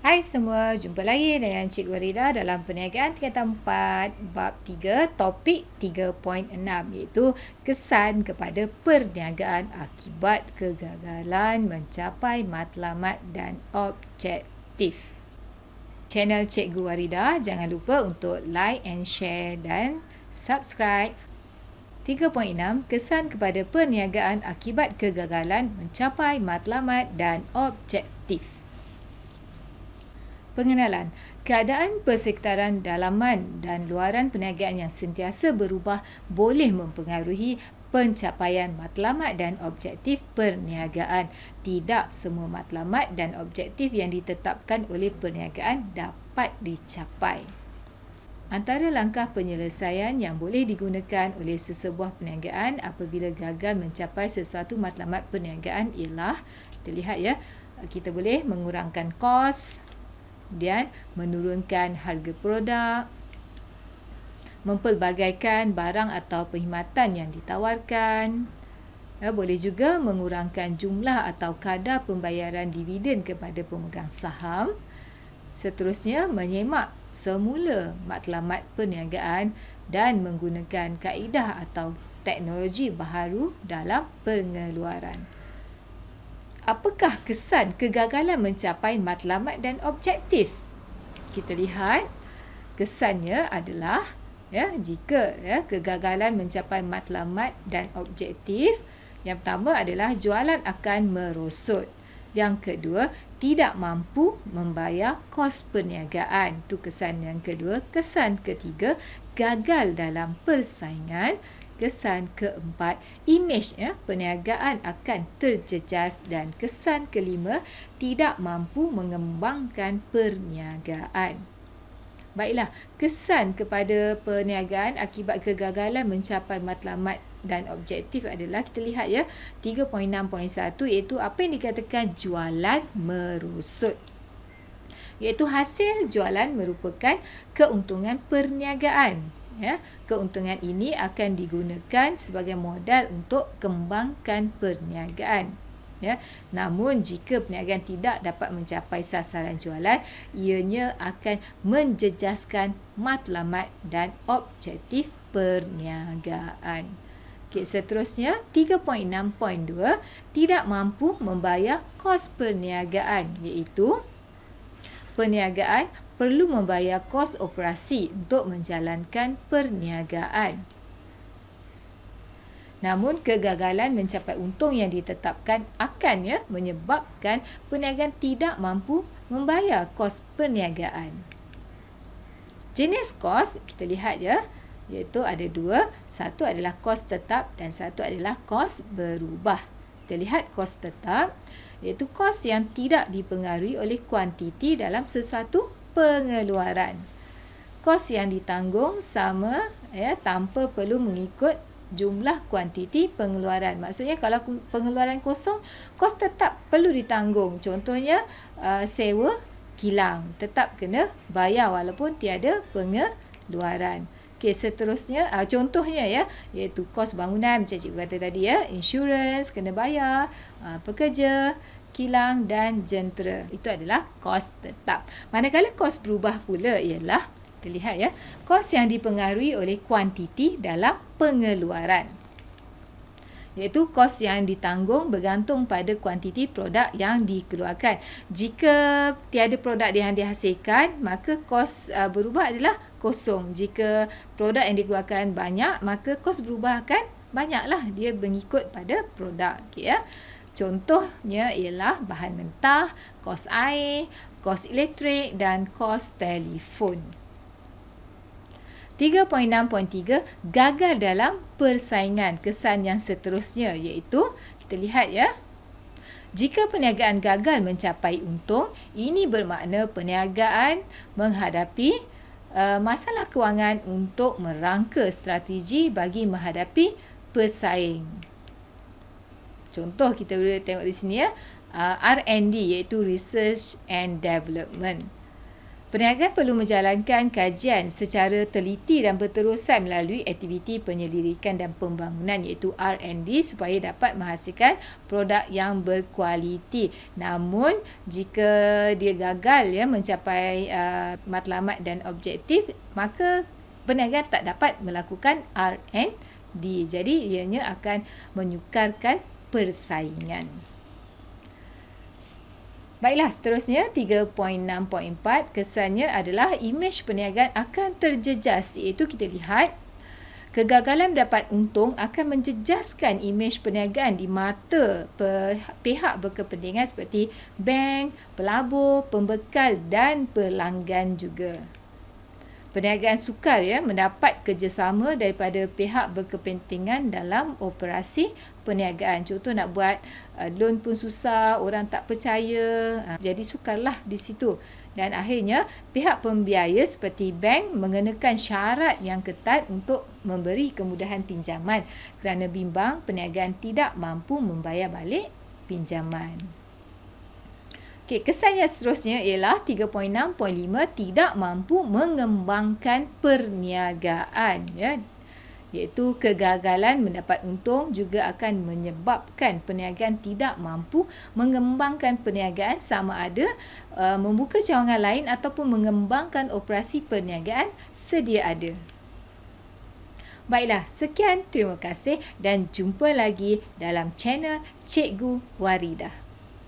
Hai semua, jumpa lagi dengan Cikgu Rida dalam perniagaan tingkatan 4 bab 3 topik 3.6 iaitu kesan kepada perniagaan akibat kegagalan mencapai matlamat dan objektif. Channel Cikgu Warida jangan lupa untuk like and share dan subscribe. 3.6 kesan kepada perniagaan akibat kegagalan mencapai matlamat dan objektif. Pengenalan. Keadaan persekitaran dalaman dan luaran perniagaan yang sentiasa berubah boleh mempengaruhi pencapaian matlamat dan objektif perniagaan. Tidak semua matlamat dan objektif yang ditetapkan oleh perniagaan dapat dicapai. Antara langkah penyelesaian yang boleh digunakan oleh sesebuah perniagaan apabila gagal mencapai sesuatu matlamat perniagaan ialah, kita lihat ya, kita boleh mengurangkan kos, kemudian menurunkan harga produk, mempelbagaikan barang atau perkhidmatan yang ditawarkan. Boleh juga mengurangkan jumlah atau kadar pembayaran dividen kepada pemegang saham. Seterusnya, menyemak semula matlamat perniagaan dan menggunakan kaedah atau teknologi baharu dalam pengeluaran. Apakah kesan kegagalan mencapai matlamat dan objektif? Kita lihat kesannya adalah jika kegagalan mencapai matlamat dan objektif, yang pertama adalah jualan akan merosot. Yang kedua, tidak mampu membayar kos perniagaan. Itu kesan yang kedua. Kesan ketiga, gagal dalam persaingan. Kesan keempat, imej perniagaan akan terjejas, dan kesan kelima, tidak mampu mengembangkan perniagaan. Baiklah, kesan kepada perniagaan akibat kegagalan mencapai matlamat dan objektif adalah, kita lihat ya, 3.6.1 iaitu apa yang dikatakan jualan merosot. Iaitu hasil jualan merupakan keuntungan perniagaan. Keuntungan ini akan digunakan sebagai modal untuk kembangkan perniagaan. Namun jika perniagaan tidak dapat mencapai sasaran jualan, ianya akan menjejaskan matlamat dan objektif perniagaan. Seterusnya 3.6.2 tidak mampu membayar kos perniagaan, iaitu perniagaan perlu membayar kos operasi untuk menjalankan perniagaan. Namun kegagalan mencapai untung yang ditetapkan akan menyebabkan perniagaan tidak mampu membayar kos perniagaan. Jenis kos kita lihat iaitu ada dua, satu adalah kos tetap dan satu adalah kos berubah. Kita lihat kos tetap iaitu kos yang tidak dipengaruhi oleh kuantiti dalam sesuatu pengeluaran. Kos yang ditanggung sama tanpa perlu mengikut jumlah kuantiti pengeluaran. Maksudnya kalau pengeluaran kosong, kos tetap perlu ditanggung. Contohnya sewa kilang tetap kena bayar walaupun tiada pengeluaran. Seterusnya contohnya iaitu kos bangunan macam cikgu kata tadi insurans kena bayar, pekerja, kilang dan jentera. Itu adalah kos tetap. Manakala kos berubah pula ialah, kita lihat kos yang dipengaruhi oleh kuantiti dalam pengeluaran. Iaitu kos yang ditanggung bergantung pada kuantiti produk yang dikeluarkan. Jika tiada produk yang dihasilkan, maka kos berubah adalah kosong. Jika produk yang dikeluarkan banyak, maka kos berubah akan banyaklah. Dia mengikut pada produk. Contohnya ialah bahan mentah, kos air, kos elektrik dan kos telefon. 3.6.3 gagal dalam persaingan. Kesan yang seterusnya iaitu, kita lihat jika perniagaan gagal mencapai untung, ini bermakna perniagaan menghadapi masalah kewangan untuk merangka strategi bagi menghadapi pesaing. Contoh kita boleh tengok di sini R&D iaitu Research and Development. Peniaga perlu menjalankan kajian secara teliti dan berterusan melalui aktiviti penyelidikan dan pembangunan iaitu R&D supaya dapat menghasilkan produk yang berkualiti. Namun jika dia gagal mencapai matlamat dan objektif, maka peniaga tak dapat melakukan R&D. Jadi ianya akan menyukarkan persaingan. Baiklah, seterusnya 3.6.4 kesannya adalah imej perniagaan akan terjejas, iaitu kita lihat kegagalan mendapat untung akan menjejaskan imej perniagaan di mata pihak berkepentingan seperti bank, pelabur, pembekal dan pelanggan juga. Perniagaan sukar mendapat kerjasama daripada pihak berkepentingan dalam operasi perniagaan. Contoh nak buat loan pun susah, orang tak percaya. Jadi sukarlah di situ. Dan akhirnya pihak pembiaya seperti bank mengenakan syarat yang ketat untuk memberi kemudahan pinjaman kerana bimbang perniagaan tidak mampu membayar balik pinjaman. Okey, kesan yang seterusnya ialah 3.6.5 tidak mampu mengembangkan perniagaan iaitu kegagalan mendapat untung juga akan menyebabkan perniagaan tidak mampu mengembangkan perniagaan sama ada membuka cawangan lain ataupun mengembangkan operasi perniagaan sedia ada. Baiklah, sekian, terima kasih dan jumpa lagi dalam channel Cikgu Waridah.